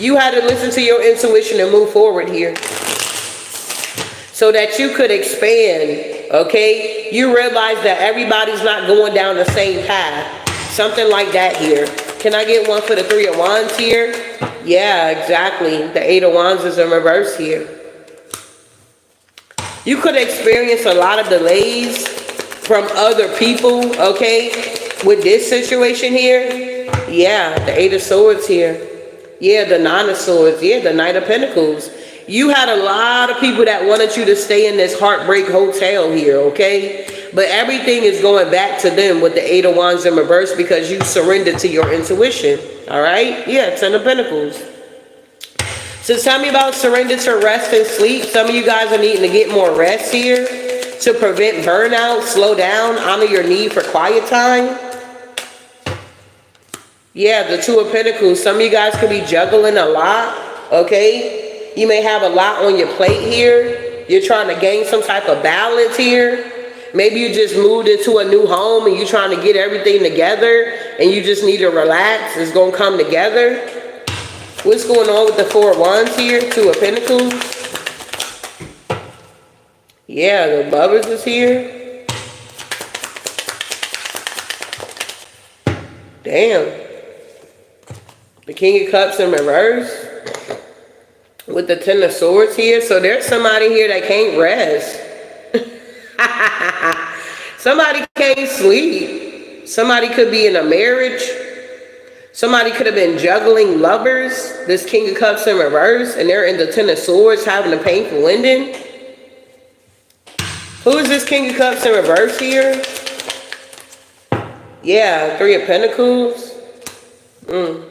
You had to listen to your intuition and move forward here so that you could expand. Okay, you realize that everybody's not going down the same path. Something like that here. Can I get one for the Three of Wands here? Yeah, exactly. The Eight of Wands is in reverse here. You could experience a lot of delays from other people, okay, with this situation here. Yeah, the Eight of Swords here. Yeah, the Nine of Swords. Yeah, the Knight of Pentacles. You had a lot of people that wanted you to stay in this heartbreak hotel here, okay? But everything is going back to them with the Eight of Wands in reverse because you surrendered to your intuition, all right? Yeah, Ten of Pentacles. So tell me about surrender to rest and sleep. Some of you guys are needing to get more rest here to prevent burnout, slow down, honor your need for quiet time. Yeah, the Two of Pentacles. Some of you guys could be juggling a lot, okay? You may have a lot on your plate here. You're trying to gain some type of balance here. Maybe you just moved into a new home and you're trying to get everything together and you just need to relax. It's going to come together. What's going on with the Four of Wands here? Two of Pentacles. Yeah, the Lovers is here. Damn. The King of Cups in reverse. With the Ten of Swords here. So there's somebody here that can't rest. Somebody can't sleep. Somebody could be in a marriage. Somebody could have been juggling lovers. This King of Cups in reverse. And they're in the Ten of Swords having a painful ending. Who is this King of Cups in reverse here? Yeah, Three of Pentacles. The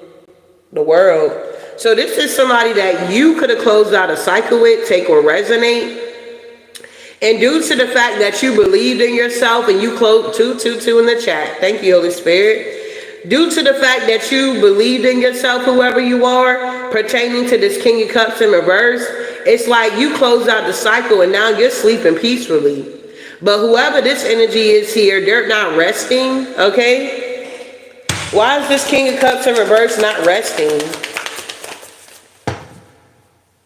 World. So this is somebody that you could have closed out a cycle with, take or resonate. And due to the fact that you believed in yourself and you closed 222 in the chat. Thank you, Holy Spirit. Due to the fact that you believed in yourself, whoever you are, pertaining to this King of Cups in reverse, it's like you closed out the cycle and now you're sleeping peacefully. But whoever this energy is here, they're not resting, okay? Why is this King of Cups in reverse not resting?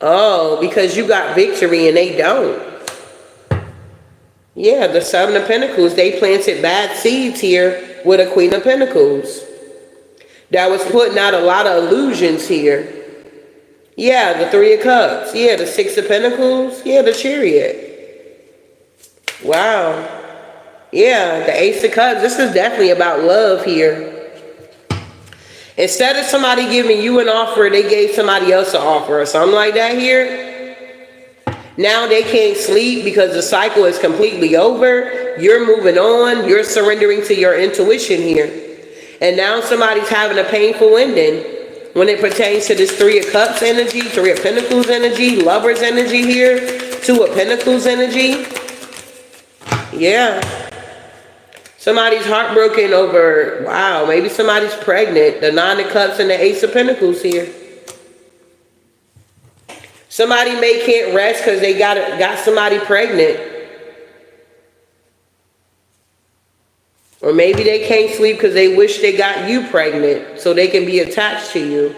Oh, because you got victory and they don't. Yeah, the Seven of Pentacles, they planted bad seeds here with a Queen of Pentacles. That was putting out a lot of illusions here. Yeah, the Three of Cups. Yeah, the Six of Pentacles. Yeah, the Chariot. Wow. Yeah, the Ace of Cups. This is definitely about love here. Instead of somebody giving you an offer, they gave somebody else an offer or something like that here. Now they can't sleep because the cycle is completely over. You're moving on. You're surrendering to your intuition here. And now somebody's having a painful ending when it pertains to this Three of Cups energy, Three of Pentacles energy, Lovers energy here, Two of Pentacles energy. Yeah. Somebody's heartbroken over, wow, maybe somebody's pregnant. The Nine of Cups and the Ace of Pentacles here. Somebody may can't rest because they got somebody pregnant. Or maybe they can't sleep because they wish they got you pregnant so they can be attached to you.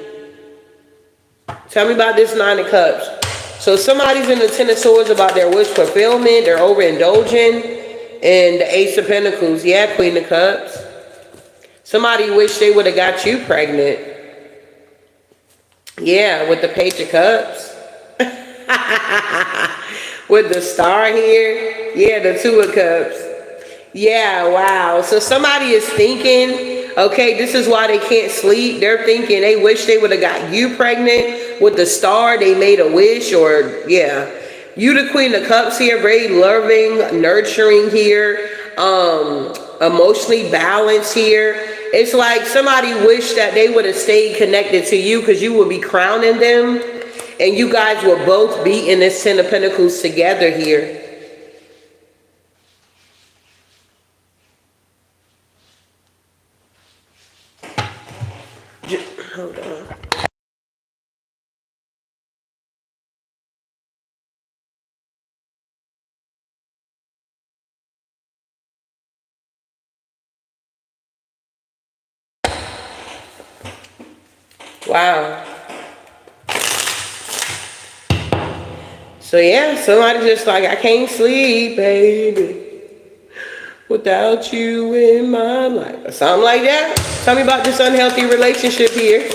Tell me about this Nine of Cups. So somebody's in the Ten of Swords about their wish fulfillment. They're overindulging. And the Ace of Pentacles. Yeah, Queen of Cups. Somebody wish they would have got you pregnant. Yeah, with the Page of Cups. With the Star here. Yeah, the Two of Cups. Yeah, wow. So somebody is thinking, okay, this is why they can't sleep. They're thinking they wish they would have got you pregnant. With the Star, they made a wish, or yeah. You the Queen of Cups here, very loving, nurturing here, emotionally balanced here. It's like somebody wished that they would have stayed connected to you because you would be crowning them. And you guys will both be in this Ten of Pentacles together here. Hold on. Wow. So yeah, somebody just like, I can't sleep, baby, without you in my life. Or something like that. Tell me about this unhealthy relationship here.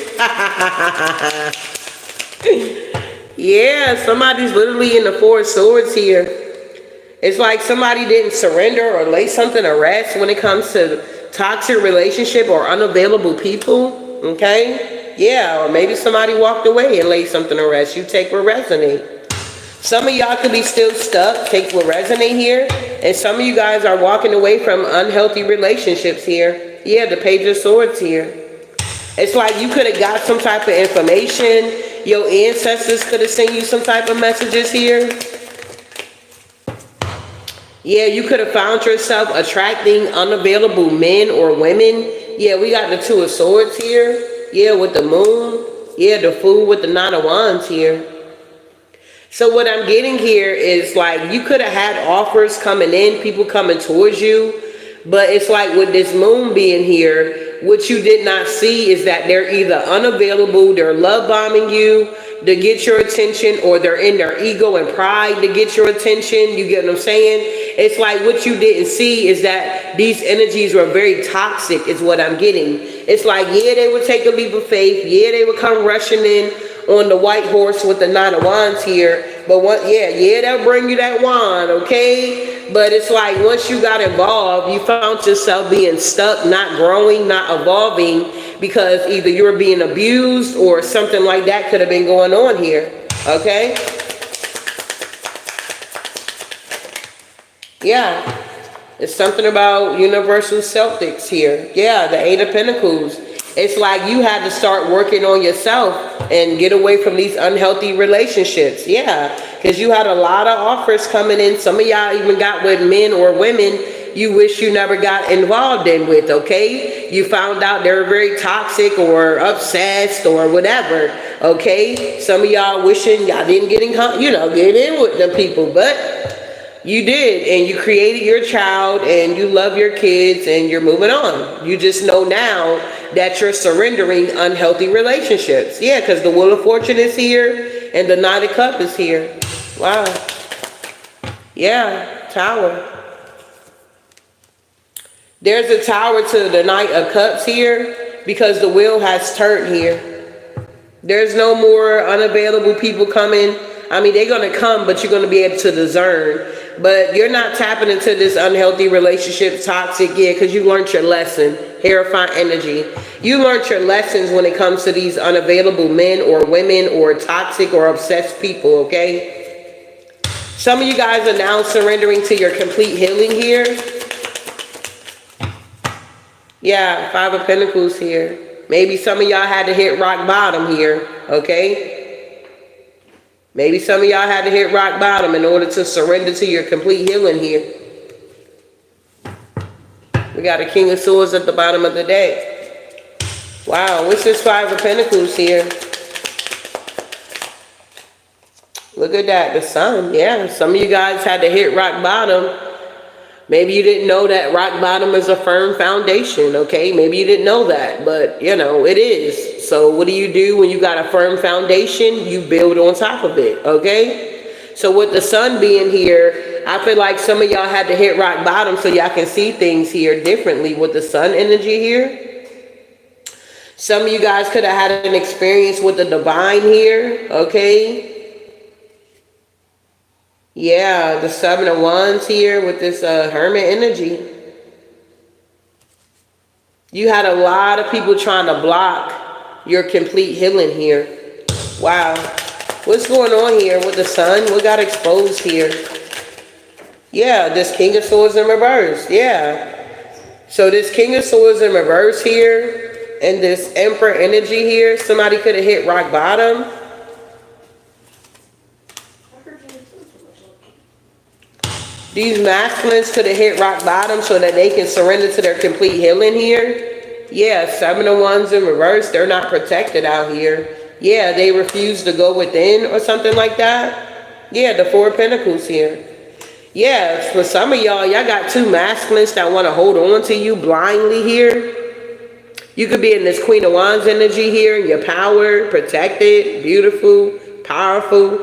Yeah, somebody's literally in the Four of Swords here. It's like somebody didn't surrender or lay something to rest when it comes to toxic relationship or unavailable people. Okay? Yeah, or maybe somebody walked away and laid something to rest. You take what resonate. Some of y'all could be still stuck, take what resonate here. And some of you guys are walking away from unhealthy relationships here. Yeah, the Page of Swords here. It's like you could have got some type of information. Your ancestors could have sent you some type of messages here. Yeah, you could have found yourself attracting unavailable men or women. Yeah, we got the Two of Swords here. Yeah, with the Moon. Yeah, the Fool with the Nine of Wands here. So what I'm getting here is like you could have had offers coming in, people coming towards you. But it's like with this Moon being here, what you did not see is that they're either unavailable, they're love bombing you to get your attention, or they're in their ego and pride to get your attention. You get what I'm saying? It's like what you didn't see is that these energies were very toxic is what I'm getting. It's like, yeah, they would take a leap of faith. Yeah, they would come rushing in on the white horse with the Nine of Wands here. But what, yeah, they'll bring you that wand, okay? But it's like once you got involved, you found yourself being stuck, not growing, not evolving, because either you were being abused or something like that could have been going on here, okay? Yeah, it's something about universal Celtics here. Yeah, the Eight of Pentacles. It's like you had to start working on yourself and get away from these unhealthy relationships. Yeah, because you had a lot of offers coming in. Some of y'all even got with men or women you wish you never got involved in with, okay? You found out they were very toxic or obsessed or whatever, okay? Some of y'all wishing y'all didn't get in with them people, but you did, and you created your child, and you love your kids, and you're moving on. You just know now that you're surrendering unhealthy relationships. Yeah, because the Wheel of Fortune is here, and the Knight of Cups is here. Wow. Yeah, Tower. There's a Tower to the Knight of Cups here, because the wheel has turned here. There's no more unavailable people coming. I mean, they're going to come, but you're going to be able to discern. But you're not tapping into this unhealthy relationship, toxic, yeah, because you learned your lesson. Hierophant energy. You learned your lessons when it comes to these unavailable men or women or toxic or obsessed people, okay? Some of you guys are now surrendering to your complete healing here. Yeah, Five of Pentacles here. Maybe some of y'all had to hit rock bottom here, okay? Maybe some of y'all had to hit rock bottom in order to surrender to your complete healing here. We got a King of Swords at the bottom of the deck. Wow, what's this Five of Pentacles here? Look at that, the Sun. Yeah, some of you guys had to hit rock bottom. Maybe you didn't know that rock bottom is a firm foundation, okay? Maybe you didn't know that, but, you know, it is. So what do when you got a firm foundation? You build on top of it, okay? So with the sun being here, I feel like some of y'all had to hit rock bottom so y'all can see things here differently with the sun energy here. Some of you guys could have had an experience with the divine here, okay? Yeah, the Seven of Wands here with this Hermit energy. You had a lot of people trying to block your complete healing here. Wow. What's going on here with the sun? What got exposed here? Yeah, this King of Swords in reverse. Yeah. So this King of Swords in reverse here and this Emperor energy here, somebody could have hit rock bottom. These masculines could have hit rock bottom so that they can surrender to their complete healing here. Yeah, Seven of Wands in reverse. They're not protected out here. Yeah, they refuse to go within or something like that. Yeah, the Four of Pentacles here. Yeah, for some of y'all, y'all got two masculines that want to hold on to you blindly here. You could be in this Queen of Wands energy here, your power, protected, beautiful, powerful.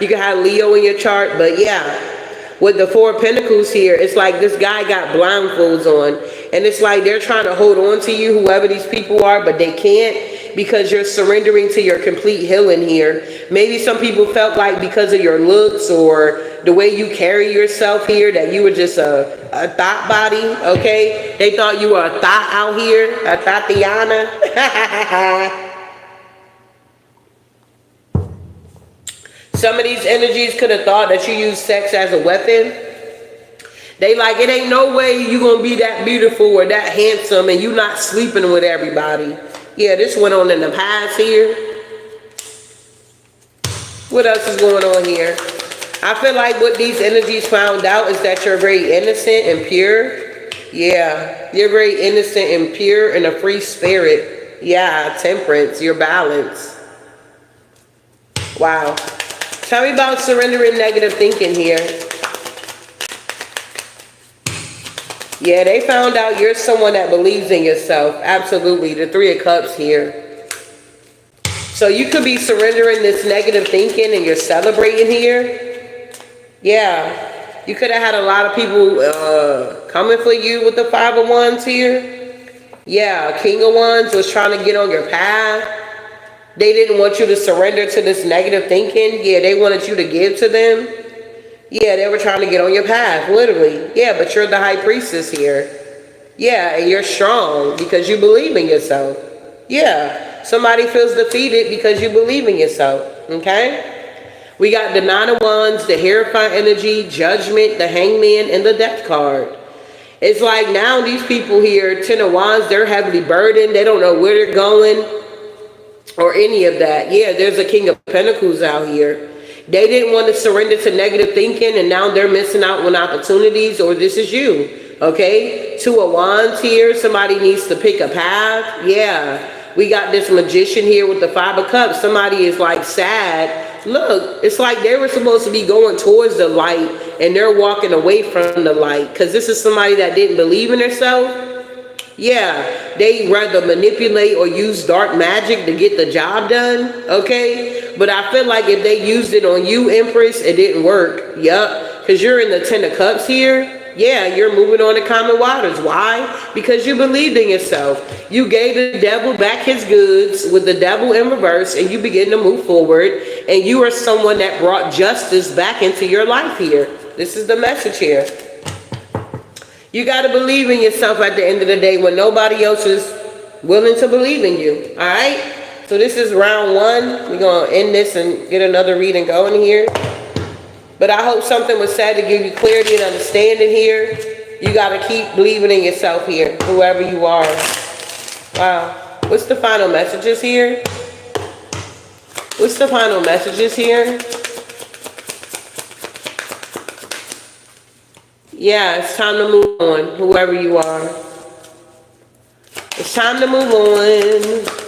You can have Leo in your chart, but yeah. With the Four of Pentacles here, it's like this guy got blindfolds on. And it's like they're trying to hold on to you, whoever these people are, but they can't because you're surrendering to your complete healing here. Maybe some people felt like because of your looks or the way you carry yourself here that you were just a thought body, okay? They thought you were a thought out here, a Tatiana. Some of these energies could have thought that you use sex as a weapon. They like, it ain't no way you gonna be that beautiful or that handsome and you not sleeping with everybody. Yeah, this went on in the past here. What else is going on here? I feel like what these energies found out is that you're very innocent and pure. Yeah, you're very innocent and pure and a free spirit. Yeah, temperance, your balance. Wow. Tell me about surrendering negative thinking here. Yeah, they found out you're someone that believes in yourself. Absolutely. The Three of Cups here. So you could be surrendering this negative thinking and you're celebrating here. Yeah. You could have had a lot of people coming for you with the Five of Wands here. Yeah, King of Wands was trying to get on your path. They didn't want you to surrender to this negative thinking. Yeah, they wanted you to give to them. Yeah, they were trying to get on your path, literally. Yeah, but you're the High Priestess here. Yeah, and you're strong because you believe in yourself. Yeah, somebody feels defeated because you believe in yourself, okay? We got the Nine of Wands, the Hierophant energy, Judgment, the Hangman, and the Death card. It's like now these people here, Ten of Wands, they're heavily burdened. They don't know where they're going or any of that. Yeah, there's a King of Pentacles out here. They didn't want to surrender to negative thinking and now they're missing out on opportunities, or this is you, okay? Two of Wands here. Somebody needs to pick a path. Yeah, we got this Magician here with the Five of Cups. Somebody is like sad. Look, it's like they were supposed to be going towards the light and they're walking away from the light because this is somebody that didn't believe in herself. Yeah, they rather manipulate or use dark magic to get the job done, okay? But I feel like if they used it on you, Empress, it didn't work. Yup, because you're in the Ten of Cups here. Yeah, you're moving on to common waters. Why? Because you believed in yourself. You gave the devil back his goods with the devil in reverse and you begin to move forward. And you are someone that brought justice back into your life here. This is the message here. You got to believe in yourself at the end of the day when nobody else is willing to believe in you. All right? So this is round one. We're going to end this and get another reading going here. But I hope something was said to give you clarity and understanding here. You got to keep believing in yourself here, whoever you are. Wow. What's the final messages here? What's the final messages here? Yeah, it's time to move on, whoever you are. It's time to move on.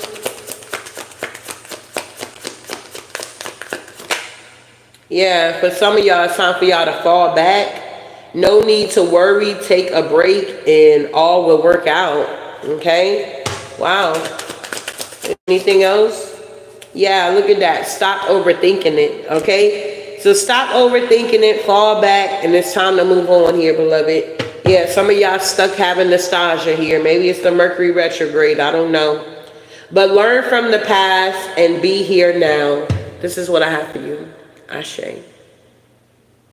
Yeah, for some of y'all, it's time for y'all to fall back. No need to worry. Take a break and all will work out. Okay? Wow. Anything else? Yeah, look at that. Stop overthinking it, okay? So stop overthinking it, fall back, and it's time to move on here, beloved. Yeah, some of y'all stuck having nostalgia here. Maybe it's the Mercury retrograde. I don't know. But learn from the past and be here now. This is what I have for you. Ashe.